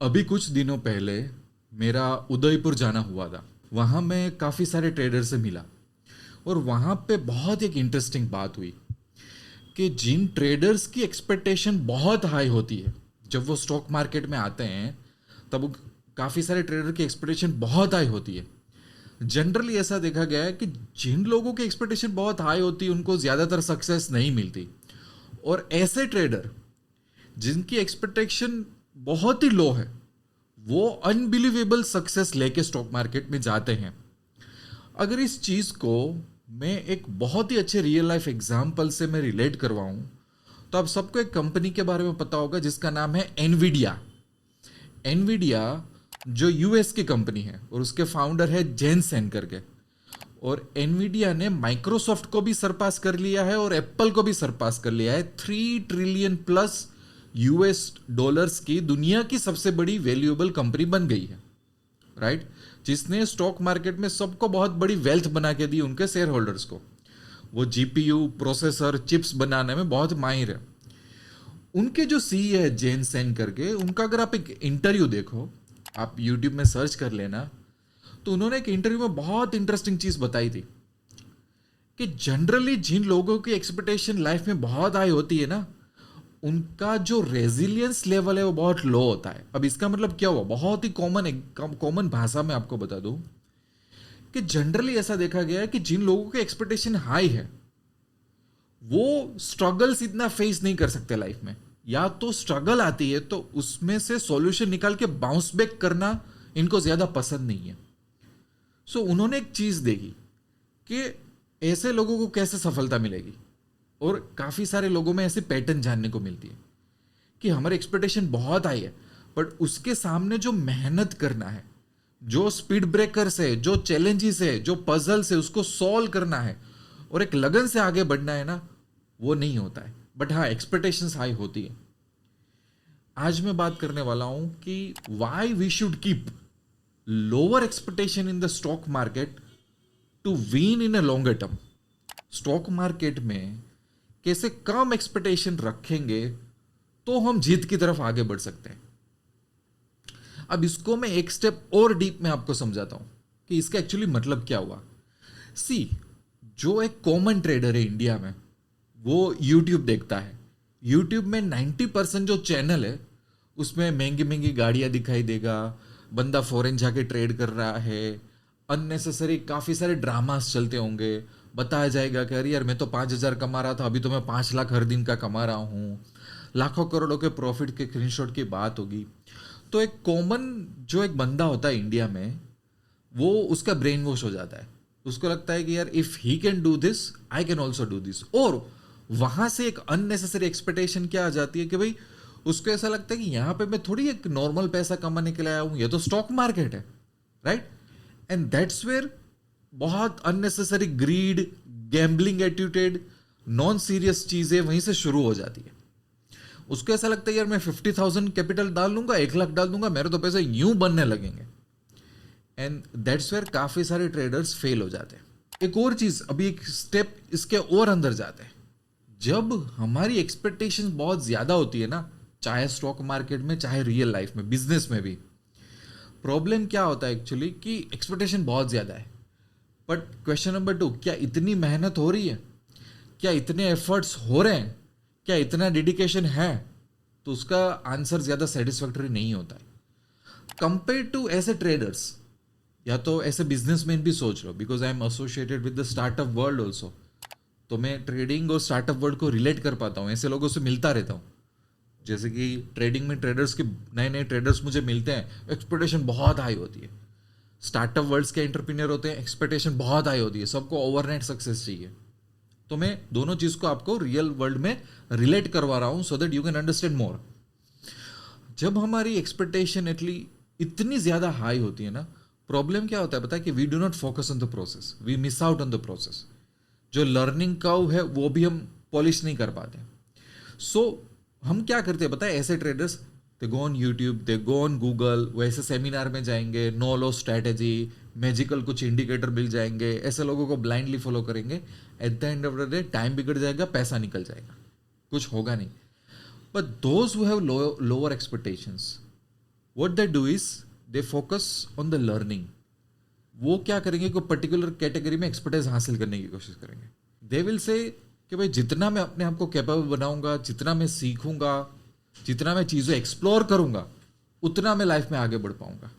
अभी कुछ दिनों पहले मेरा उदयपुर जाना हुआ था। वहाँ मैं काफ़ी सारे ट्रेडर से मिला और वहाँ पे बहुत एक इंटरेस्टिंग बात हुई कि जिन ट्रेडर्स की एक्सपेक्टेशन बहुत हाई होती है जब वो स्टॉक मार्केट में आते हैं, तब काफ़ी सारे ट्रेडर की एक्सपेक्टेशन बहुत हाई होती है। जनरली ऐसा देखा गया है कि जिन लोगों की एक्सपेक्टेशन बहुत हाई होती है उनको ज़्यादातर सक्सेस नहीं मिलती, और ऐसे ट्रेडर जिनकी एक्सपेक्टेशन बहुत ही लो है वो अनबिलीवेबल सक्सेस लेके स्टॉक मार्केट में जाते हैं। अगर इस चीज को मैं एक बहुत ही अच्छे रियल लाइफ एग्जाम्पल से मैं रिलेट करवाऊं, तो आप सबको एक कंपनी के बारे में पता होगा जिसका नाम है एनवीडिया। एनवीडिया जो यूएस की कंपनी है और उसके फाउंडर है जेनसेन करके। और एनवीडिया ने माइक्रोसॉफ्ट को भी सरपास कर लिया है और एप्पल को भी सरपास कर लिया है। 3 ट्रिलियन प्लस यूएस डॉलर्स की दुनिया की सबसे बड़ी वैल्यूएबल कंपनी बन गई है, राइट। जिसने स्टॉक मार्केट में सबको बहुत बड़ी वेल्थ बना के दी उनके शेयर होल्डर्स को। वो जीपीयू प्रोसेसर चिप्स बनाने में बहुत माहिर है। उनके जो सी है जेन सेन करके, उनका अगर आप एक इंटरव्यू देखो, आप यूट्यूब में सर्च कर लेना, तो उन्होंने एक इंटरव्यू में बहुत इंटरेस्टिंग चीज बताई थी कि जनरली जिन लोगों की एक्सपेक्टेशन लाइफ में बहुत हाई होती है ना, उनका जो रेजिलियंस लेवल है वो बहुत लो होता है। अब इसका मतलब क्या हुआ, बहुत ही कॉमन भाषा में आपको बता दूं कि जनरली ऐसा देखा गया है कि जिन लोगों की एक्सपेक्टेशन हाई है वो स्ट्रगल्स इतना फेस नहीं कर सकते लाइफ में, या तो स्ट्रगल आती है तो उसमें से सॉल्यूशन निकाल के बाउंस बैक करना इनको ज्यादा पसंद नहीं है। सो उन्होंने एक चीज देखी कि ऐसे लोगों को कैसे सफलता मिलेगी, और काफी सारे लोगों में ऐसे पैटर्न जानने को मिलती है कि हमारी एक्सपेक्टेशन बहुत हाई है, बट उसके सामने जो मेहनत करना है, जो स्पीड ब्रेकर्स है, जो चैलेंजेस है, जो पजल्स है, उसको सॉल्व करना है और एक लगन से आगे बढ़ना है ना, वो नहीं होता है। बट हाँ, एक्सपेक्टेशंस हाई होती है। आज मैं बात करने वाला हूं कि why we should keep lower expectation in the stock market to win in a longer term. Stock market में कैसे कम एक्सपेक्टेशन रखेंगे तो हम जीत की तरफ आगे बढ़ सकते हैं। अब इसको मैं एक स्टेप और डीप में आपको समझाता हूं कि इसका एक्चुअली मतलब क्या हुआ। सी, जो एक कॉमन ट्रेडर है इंडिया में, वो यूट्यूब देखता है। यूट्यूब में 90% जो चैनल है उसमें महंगी महंगी गाड़ियां दिखाई देगा, बंदा फॉरेन जाके ट्रेड कर रहा है, अननेसेसरी काफी सारे ड्रामास चलते होंगे। बताया जाएगा कि अरे यार, मैं तो 5,000 कमा रहा था, अभी तो मैं 5 लाख हर दिन का कमा रहा हूँ। लाखों करोड़ों के प्रॉफिट के स्क्रीनशॉट की बात होगी। तो एक कॉमन जो एक बंदा होता है इंडिया में, वो उसका ब्रेन वॉश हो जाता है। उसको लगता है कि यार, if he can do this I can also do this. और वहां से एक अननेसेसरी एक्सपेक्टेशन क्या आ जाती है कि भाई, उसको ऐसा लगता है कि यहां पे मैं थोड़ी एक नॉर्मल पैसा कमाने के लिए आया हूं, ये तो स्टॉक मार्केट है, राइट। एंड दैट्स वेयर बहुत unnecessary greed, gambling attitude, non serious चीजें वहीं से शुरू हो जाती है। उसको ऐसा लगता है यार, मैं 50,000 कैपिटल डाल लूंगा, 1 लाख डाल दूंगा, मेरे तो पैसे यूं बनने लगेंगे। एंड दैट्स वेयर काफी सारे ट्रेडर्स फेल हो जाते हैं। एक और चीज, अभी एक स्टेप इसके और अंदर जाते हैं। जब हमारी एक्सपेक्टेशंस बहुत ज्यादा होती है ना, चाहे स्टॉक मार्केट में चाहे रियल लाइफ में, बिजनेस में भी, प्रॉब्लम क्या होता है एक्चुअली कि एक्सपेक्टेशन बहुत ज्यादा है, बट क्वेश्चन नंबर 2, क्या इतनी मेहनत हो रही है, क्या इतने एफर्ट्स हो रहे हैं, क्या इतना डेडिकेशन है, तो उसका आंसर ज्यादा सेटिस्फैक्टरी नहीं होता है कंपेयर टू ऐसे ट्रेडर्स। या तो ऐसे बिजनेसमैन भी सोच लो, because I am associated with the startup world also, तो मैं ट्रेडिंग और स्टार्टअप वर्ल्ड को रिलेट कर पाता हूँ, ऐसे लोगों से मिलता रहता हूँ। जैसे कि ट्रेडिंग में ट्रेडर्स के नए नए ट्रेडर्स मुझे मिलते हैं, एक्सपेक्टेशन बहुत हाई होती है। स्टार्टअप वर्ल्ड्स के एंटरप्रेन्योर होते हैं, एक्सपेक्टेशन बहुत हाई होती है, सबको ओवरनाइट सक्सेस चाहिए। तो मैं दोनों चीज को आपको रियल वर्ल्ड में रिलेट करवा रहा हूं so that you can understand more. जब हमारी एक्सपेक्टेशन एटली इतनी ज्यादा हाई होती है ना, प्रॉब्लम क्या होता है पता है कि we do not focus on the process, we miss out on the process. जो लर्निंग कर्व है वो भी हम पॉलिश नहीं कर पाते। सो हम क्या करते हैं पता है, ऐसे traders, they go on YouTube, they go on Google, वैसे सेमिनार में जाएंगे, नो लॉस स्ट्रैटेजी, मैजिकल कुछ इंडिकेटर मिल जाएंगे, ऐसे लोगों को ब्लाइंडली फॉलो करेंगे। At the end of the day time बिगड़ जाएगा, पैसा निकल जाएगा, कुछ होगा नहीं। But those who have lower expectations, what they do is they focus on the learning. वो क्या करेंगे, कोई पर्टिकुलर कैटेगरी में एक्सपर्टाइज हासिल करने की कोशिश करेंगे. दे विल से कि भाई जितना मैं अपने आप को कैपेबल बनाऊंगा, जितना मैं सीखूंगा, जितना मैं चीज़ें एक्सप्लोर करूंगा, उतना मैं लाइफ में आगे बढ़ पाऊंगा.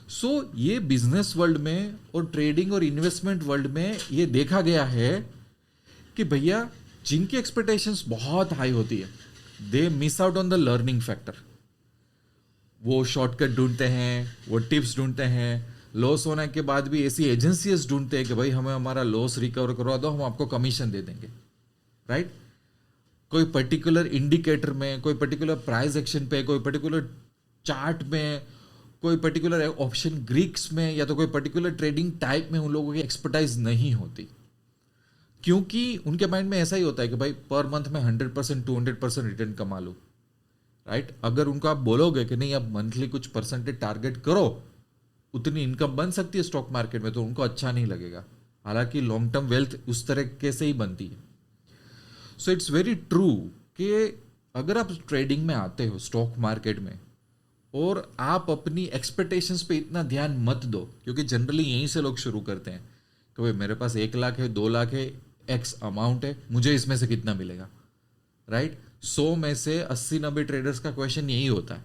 सो ये बिजनेस वर्ल्ड में और ट्रेडिंग और इन्वेस्टमेंट वर्ल्ड में ये देखा गया है कि भैया जिनकी एक्सपेक्टेशंस बहुत हाई होती है, they miss out on the learning factor. वो शॉर्टकट ढूंढते हैं, वो टिप्स ढूंढते हैं, लॉस होने के बाद भी ऐसी एजेंसीज ढूंढते हैं कि भाई हमें हमारा लॉस रिकवर करवा दो, हम आपको कमीशन दे देंगे. राइट? कोई पर्टिकुलर इंडिकेटर में, कोई पर्टिकुलर प्राइस एक्शन पे, कोई पर्टिकुलर चार्ट में, कोई पर्टिकुलर ऑप्शन ग्रीक्स में, या तो कोई पर्टिकुलर ट्रेडिंग टाइप में उन लोगों की एक्सपर्टाइज नहीं होती, क्योंकि उनके माइंड में ऐसा ही होता है कि भाई पर मंथ में 100% 200% रिटर्न कमा लो. राइट? अगर उनको आप बोलोगे कि नहीं आप मंथली कुछ परसेंटेज टारगेट करो, उतनी इनकम बन सकती है स्टॉक मार्केट में, तो उनको अच्छा नहीं लगेगा. हालांकि लॉन्ग टर्म वेल्थ उस तरीके से ही बनती है. सो इट्स वेरी ट्रू कि अगर आप ट्रेडिंग में आते हो स्टॉक मार्केट में और आप अपनी एक्सपेक्टेशंस पे इतना ध्यान मत दो, क्योंकि जनरली यहीं से लोग शुरू करते हैं कि भाई मेरे पास 1 लाख है, 2 लाख है, एक्स अमाउंट है, मुझे इसमें से कितना मिलेगा. राइट? 100 में से 80-90 ट्रेडर्स का क्वेश्चन यही होता है.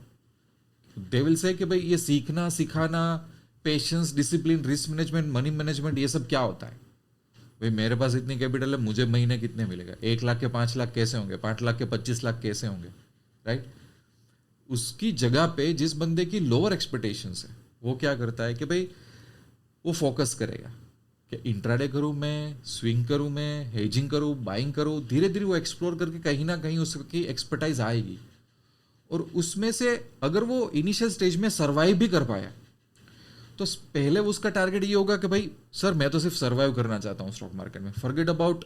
दे विल से कि भाई ये सीखना, सिखाना, patience, discipline, risk management, money management, ये सब क्या होता है. भाई मेरे पास इतनी कैपिटल है, मुझे महीने कितने मिलेगा, 1 लाख के 5 लाख कैसे होंगे, 5 लाख के 25 लाख कैसे होंगे. राइट? उसकी जगह पे जिस बंदे की लोअर एक्सपेक्टेशंस है, वो क्या करता है कि भाई वो फोकस करेगा कि इंट्राडे करूँ मैं, स्विंग करूँ मैं, हेजिंग करूँ, बाइंग करूँ. धीरे धीरे वो एक्सप्लोर करके कहीं ना कहीं उसकी एक्सपर्टाइज आएगी, और उसमें से अगर वो इनिशियल स्टेज में सर्वाइव भी कर पाया, तो पहले उसका टारगेट ये होगा कि भाई सर मैं तो सिर्फ सर्वाइव करना चाहता हूँ स्टॉक मार्केट में, फॉरगेट अबाउट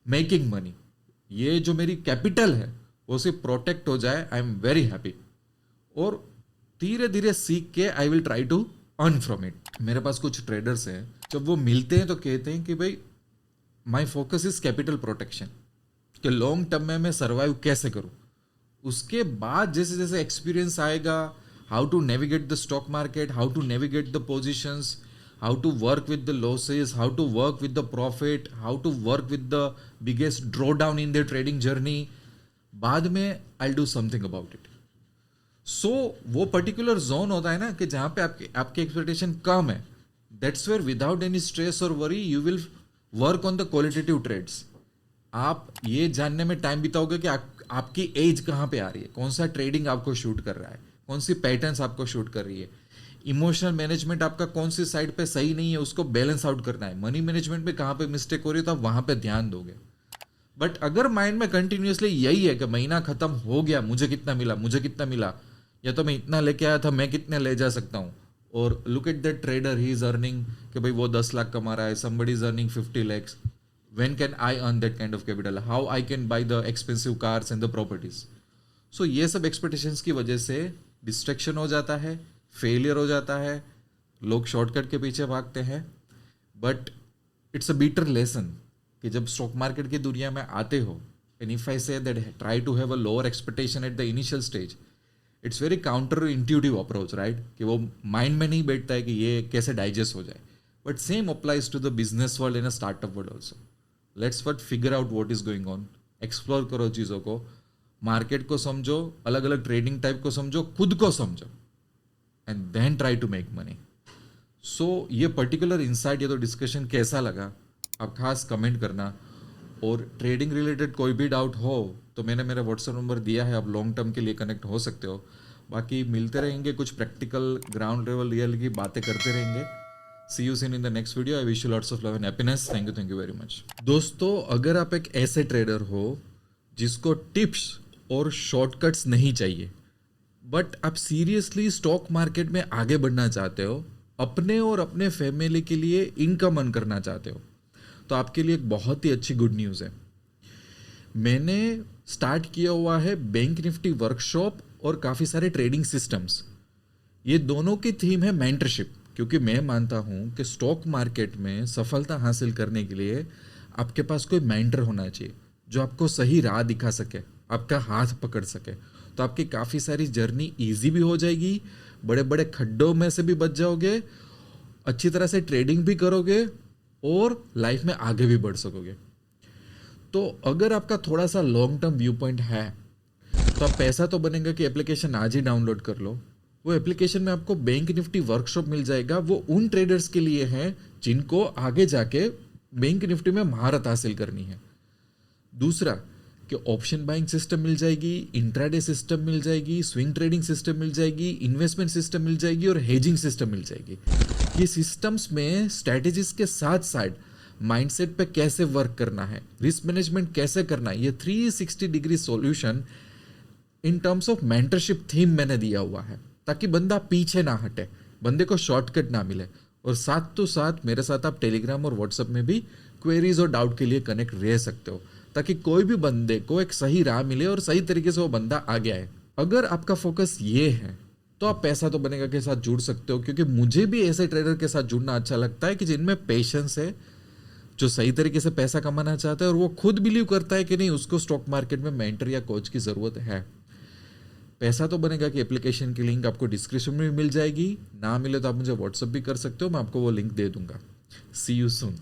मेकिंग मनी. ये जो मेरी कैपिटल है वो सिर्फ प्रोटेक्ट हो जाए, आई एम वेरी हैप्पी. और धीरे धीरे सीख के I will try to earn from it. मेरे पास कुछ ट्रेडर्स हैं, जब वो मिलते हैं तो कहते हैं कि भाई my focus is capital protection, कि लॉन्ग टर्म में मैं सर्वाइव कैसे करूँ. उसके बाद जैसे जैसे एक्सपीरियंस आएगा, how to navigate the stock market, how to navigate the positions, how to work with the losses, how to work with the profit, how to work with the biggest draw down in the trading journey, बाद में I do something about it. So वो particular zone होता है ना कि जहाँ पे आपकी एक्सपेक्टेशन कम है, that's where without any stress और worry you will work on the qualitative trades. आप ये जानने में टाइम बिताओगे कि आपकी एज कहाँ पे आ रही है, कौन सा ट्रेडिंग आपको शूट कर रहा है, कौन सी पैटर्न्स आपको शूट कर रही है. इमोशनल मैनेजमेंट आपका कौन सी साइड पे सही नहीं है, उसको बैलेंस आउट करना है. मनी मैनेजमेंट में कहाँ पे मिस्टेक हो रही है, तो आप वहाँ पे ध्यान दोगे. बट अगर माइंड में कंटिन्यूसली यही है कि महीना खत्म हो गया, मुझे कितना मिला, मुझे कितना मिला, या तो मैं इतना लेके आया था, मैं कितने ले जा सकता हूँ, और look at that trader, he is earning कि भाई वो 10 लाख कमा रहा है, somebody is earning 50 lakhs. When can I earn that kind of capital? How I can buy the expensive cars and the properties? So ये सब एक्सपेक्टेशंस की वजह से डिस्ट्रैक्शन हो जाता है, फेलियर हो जाता है, लोग शॉर्टकट के पीछे भागते हैं. But it's a bitter lesson कि जब स्टॉक मार्केट की दुनिया में आते हो, and if I say that try to have a lower expectation at the initial stage, it's very counter intuitive approach. Right? कि वो माइंड में नहीं बैठता है कि ये कैसे डाइजेस्ट हो जाए. But same applies to the business world and a startup world also. Let's फट figure out what is going on, explore करो चीज़ों को, मार्केट को समझो, अलग अलग ट्रेडिंग टाइप को समझो, खुद को समझो, and then try to make money. So ये पर्टिकुलर इंसाइट, ये तो डिस्कशन कैसा लगा, आप खास कमेंट करना. और ट्रेडिंग रिलेटेड कोई भी डाउट हो तो मैंने मेरा व्हाट्सएप नंबर दिया है, आप लॉन्ग टर्म के लिए कनेक्ट हो सकते हो. बाकी मिलते रहेंगे, कुछ प्रैक्टिकल ग्राउंड लेवल रियल की बातें करते रहेंगे. See you seen in the next video. I wish you lots of love and happiness. Thank you very much. दोस्तों, अगर आप एक ऐसे ट्रेडर हो जिसको टिप्स और शॉर्टकट्स नहीं चाहिए, बट आप सीरियसली स्टॉक मार्केट में आगे बढ़ना चाहते हो, अपने और अपने फैमिली के लिए इनकम अर्न करना चाहते हो, तो आपके लिए एक बहुत ही अच्छी गुड न्यूज़ है. मैंने स्टार्ट किया हुआ है बैंक निफ्टी वर्कशॉप और काफ़ी सारे ट्रेडिंग सिस्टम्स. ये दोनों की थीम है मेंटरशिप, क्योंकि मैं मानता हूँ कि स्टॉक मार्केट में सफलता हासिल करने के लिए आपके पास कोई मेंटर होना चाहिए जो आपको सही राह दिखा सके, आपका हाथ पकड़ सके. तो आपकी काफ़ी सारी जर्नी ईजी भी हो जाएगी, बड़े बड़े खड्डों में से भी बच जाओगे, अच्छी तरह से ट्रेडिंग भी करोगे और लाइफ में आगे भी बढ़ सकोगे। तो अगर आपका थोड़ा सा लॉन्ग टर्म व्यू पॉइंट है तो आप पैसा तो बनेगा कि एप्लीकेशन आज ही डाउनलोड कर लो। वो एप्लीकेशन में आपको बैंक निफ्टी वर्कशॉप मिल जाएगा, वो उन ट्रेडर्स के लिए है जिनको आगे जाके बैंक निफ्टी में महारत हासिल करनी है। दूसरा कि ऑप्शन बाइंग सिस्टम मिल जाएगी, इंट्राडे सिस्टम मिल जाएगी, स्विंग ट्रेडिंग सिस्टम मिल जाएगी, इन्वेस्टमेंट सिस्टम मिल जाएगी और हेजिंग सिस्टम मिल जाएगी। ये सिस्टम्स में स्ट्रैटेजीज के साथ साथ माइंडसेट पे कैसे वर्क करना है, रिस्क मैनेजमेंट कैसे करना है, ये 360 degree solution in terms of mentorship theme मैंने दिया हुआ है, ताकि बंदा पीछे ना हटे, बंदे को शॉर्टकट ना मिले। और साथ तो साथ मेरे साथ आप टेलीग्राम और व्हाट्सएप में भी क्वेरीज और डाउट के लिए कनेक्ट रह सकते हो, ताकि कोई भी बंदे को एक सही राह मिले और सही तरीके से वो बंदा आगे आए। अगर आपका फोकस ये है तो आप पैसा तो बनेगा के साथ जुड़ सकते हो, क्योंकि मुझे भी ऐसे ट्रेडर के साथ जुड़ना अच्छा लगता है कि जिनमें पेशेंस है, जो सही तरीके से पैसा कमाना चाहता है और वो खुद बिलीव करता है कि नहीं उसको स्टॉक मार्केट में मेंटर या कोच की जरूरत है। पैसा तो बनेगा कि एप्लीकेशन की लिंक आपको डिस्क्रिप्शन में मिल जाएगी, ना मिले तो आप मुझे व्हाट्सएप भी कर सकते हो, मैं आपको वो लिंक दे दूंगा। सी यू सून।